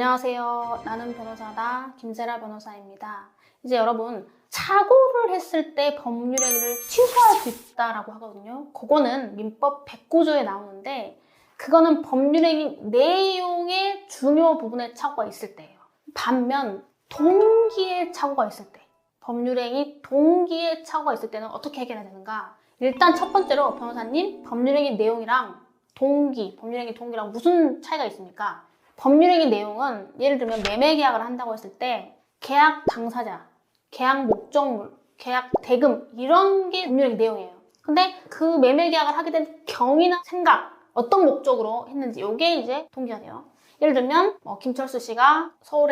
안녕하세요. 나는 변호사다. 김세라 변호사입니다. 이제 여러분, 착오를 했을 때 법률행위를 취소할 수 있다라고 하거든요. 그거는 민법 109조에 나오는데 그거는 법률행위 내용의 중요 부분에 착오가 있을 때예요. 반면 동기에 착오가 있을 때, 법률행위 동기에 착오가 있을 때는 어떻게 해결해야 되는가? 일단 첫 번째로 변호사님, 법률행위 내용이랑 법률행위 동기랑 무슨 차이가 있습니까? 법률행위 내용은 예를 들면 매매 계약을 한다고 했을 때 계약 당사자, 계약 목적물, 계약 대금 이런 게 법률행위 내용이에요. 근데 그 매매 계약을 하게 된 경위나 생각, 어떤 목적으로 했는지 이게 이제 동기가 돼요. 예를 들면 김철수 씨가 서울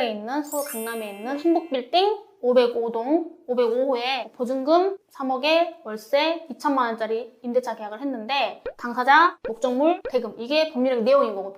강남에 있는 행복빌딩 505동 505호에 보증금 3억에 월세 2천만 원짜리 임대차 계약을 했는데 당사자, 목적물, 대금 이게 법률행위 내용인 거고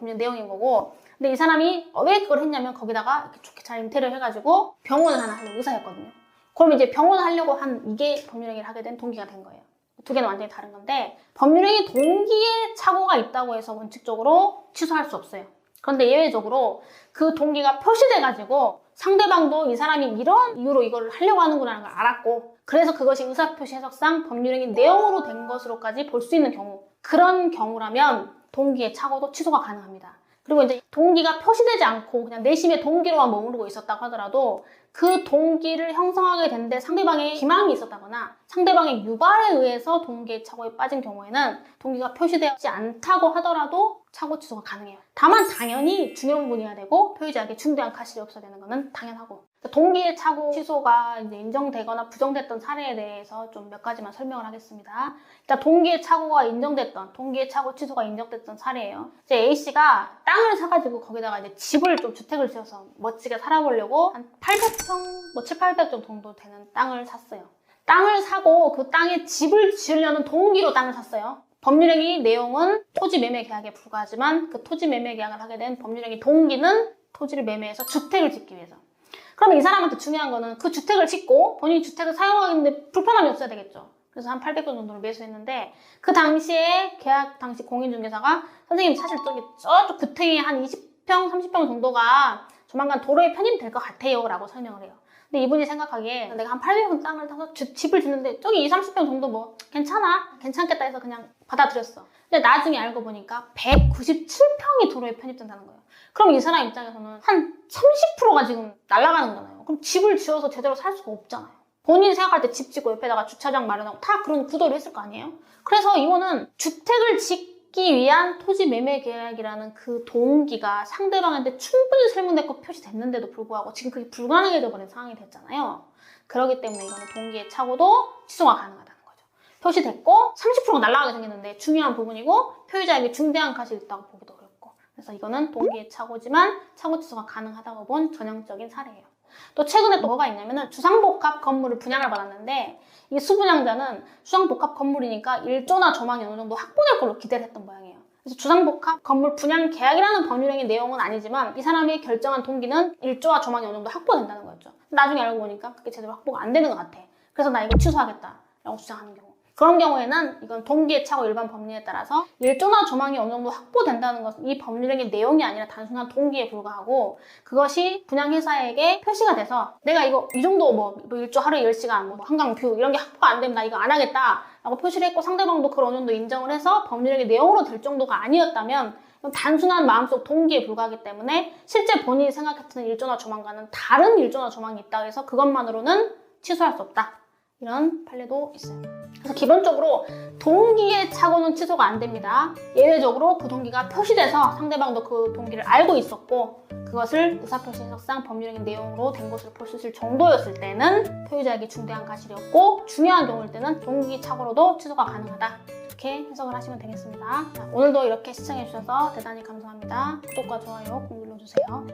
근데 이 사람이 왜 그걸 했냐면 거기다가 이렇게 좋게 잘 인테리어 해가지고 병원을 하나 하려고 의사였거든요. 그럼 이제 병원을 하려고 한 이게 법률행위를 하게 된 동기가 된 거예요. 두 개는 완전히 다른 건데 법률행위 동기에 착오가 있다고 해서 원칙적으로 취소할 수 없어요. 그런데 예외적으로 그 동기가 표시돼가지고 상대방도 이 사람이 이런 이유로 이걸 하려고 하는구나 걸 알았고 그래서 그것이 의사표시 해석상 법률행위 내용으로 된 것으로까지 볼 수 있는 경우 그런 경우라면 동기의 착오도 취소가 가능합니다. 그리고 이제 동기가 표시되지 않고 그냥 내심의 동기로만 머무르고 있었다고 하더라도 그 동기를 형성하게 되는데 상대방의 기망이 있었다거나 상대방의 유발에 의해서 동기의 착오에 빠진 경우에는 동기가 표시되지 않다고 하더라도 착오 취소가 가능해요. 다만 당연히 중요 부분이어야 되고 표의자에게 중대한 과실이 없어야 되는 것은 당연하고 동기의 착오 취소가 이제 인정되거나 부정됐던 사례에 대해서 좀 몇 가지만 설명을 하겠습니다. 일단 동기의 착오가 인정됐던, 동기의 착오 취소가 인정됐던 사례예요. 이제 A씨가 땅을 사가지고 거기다가 이제 집을 좀 주택을 지어서 멋지게 살아보려고 한 800평, 7, 800평 정도 되는 땅을 샀어요. 땅을 사고 그 땅에 집을 지으려는 동기로 땅을 샀어요. 법률행위 내용은 토지 매매 계약에 불과하지만 그 토지 매매 계약을 하게 된 법률행위 동기는 토지를 매매해서 주택을 짓기 위해서. 그러면 이 사람한테 중요한 거는 그 주택을 짓고 본인이 주택을 사용하는데 불편함이 없어야 되겠죠. 그래서 한 800건 정도를 매수했는데 그 당시에 계약 당시 공인중개사가 선생님 사실 저쪽 주택이 한 20평, 30평 정도가 조만간 도로에 편입될 것 같아요 라고 설명을 해요. 근데 이분이 생각하기에 내가 한 800평 땅을 사서 집을 짓는데 저기 20, 30평 정도 뭐 괜찮겠다 해서 그냥 받아들였어. 근데 나중에 알고 보니까 197평이 도로에 편입된다는 거예요. 그럼 이 사람 입장에서는 한 30%가 지금 날아가는 거잖아요. 그럼 집을 지어서 제대로 살 수가 없잖아요. 본인이 생각할 때 집 짓고 옆에다가 주차장 마련하고 다 그런 구도를 했을 거 아니에요? 그래서 이거는 주택을 짓기 위한 토지 매매 계약이라는 그 동기가 상대방한테 충분히 설명됐고 표시됐는데도 불구하고 지금 그게 불가능해 져버린 상황이 됐잖아요. 그렇기 때문에 이거는 동기의 착오도 취소가 가능하다는 거죠. 표시됐고 30%가 날아가게 생겼는데 중요한 부분이고 표의자에게 중대한 과실이 있다고 보기도 어렵고 그래서 이거는 동기의 착오지만 착오 취소가 가능하다고 본 전형적인 사례예요. 또 최근에 또 뭐가 있냐면은 주상복합 건물을 분양을 받았는데 이 수분양자는 주상복합 건물이니까 일조나 조망이 어느 정도 확보될 걸로 기대를 했던 모양이에요. 그래서 주상복합 건물 분양 계약이라는 법률행위 내용은 아니지만 이 사람이 결정한 동기는 일조와 조망이 어느 정도 확보된다는 거였죠. 나중에 알고 보니까 그게 제대로 확보가 안 되는 것 같아. 그래서 나 이거 취소하겠다 라고 주장하는 경우. 그런 경우에는 이건 동기의 착오 일반 법리에 따라서 일조나 조망이 어느 정도 확보된다는 것은 이 법률행위 내용이 아니라 단순한 동기에 불과하고 그것이 분양회사에게 표시가 돼서 내가 이거 이 정도 뭐 일조 하루에 10시간 뭐 한강 뷰 이런 게 확보가 안 되면 나 이거 안 하겠다 라고 표시를 했고 상대방도 그걸 어느 정도 인정을 해서 법률행위 내용으로 될 정도가 아니었다면 단순한 마음속 동기에 불과하기 때문에 실제 본인이 생각했던 일조나 조망과는 다른 일조나 조망이 있다고 해서 그것만으로는 취소할 수 없다. 이런 판례도 있어요. 그래서 기본적으로 동기의 착오는 취소가 안 됩니다. 예외적으로 그 동기가 표시돼서 상대방도 그 동기를 알고 있었고 그것을 의사표시 해석상 법률행위 내용으로 된 것으로 볼 수 있을 정도였을 때는 표의자에게 중대한 과실이었고 중요한 경우일 때는 동기 착오로도 취소가 가능하다. 이렇게 해석을 하시면 되겠습니다. 자, 오늘도 이렇게 시청해주셔서 대단히 감사합니다. 구독과 좋아요 꼭 눌러주세요.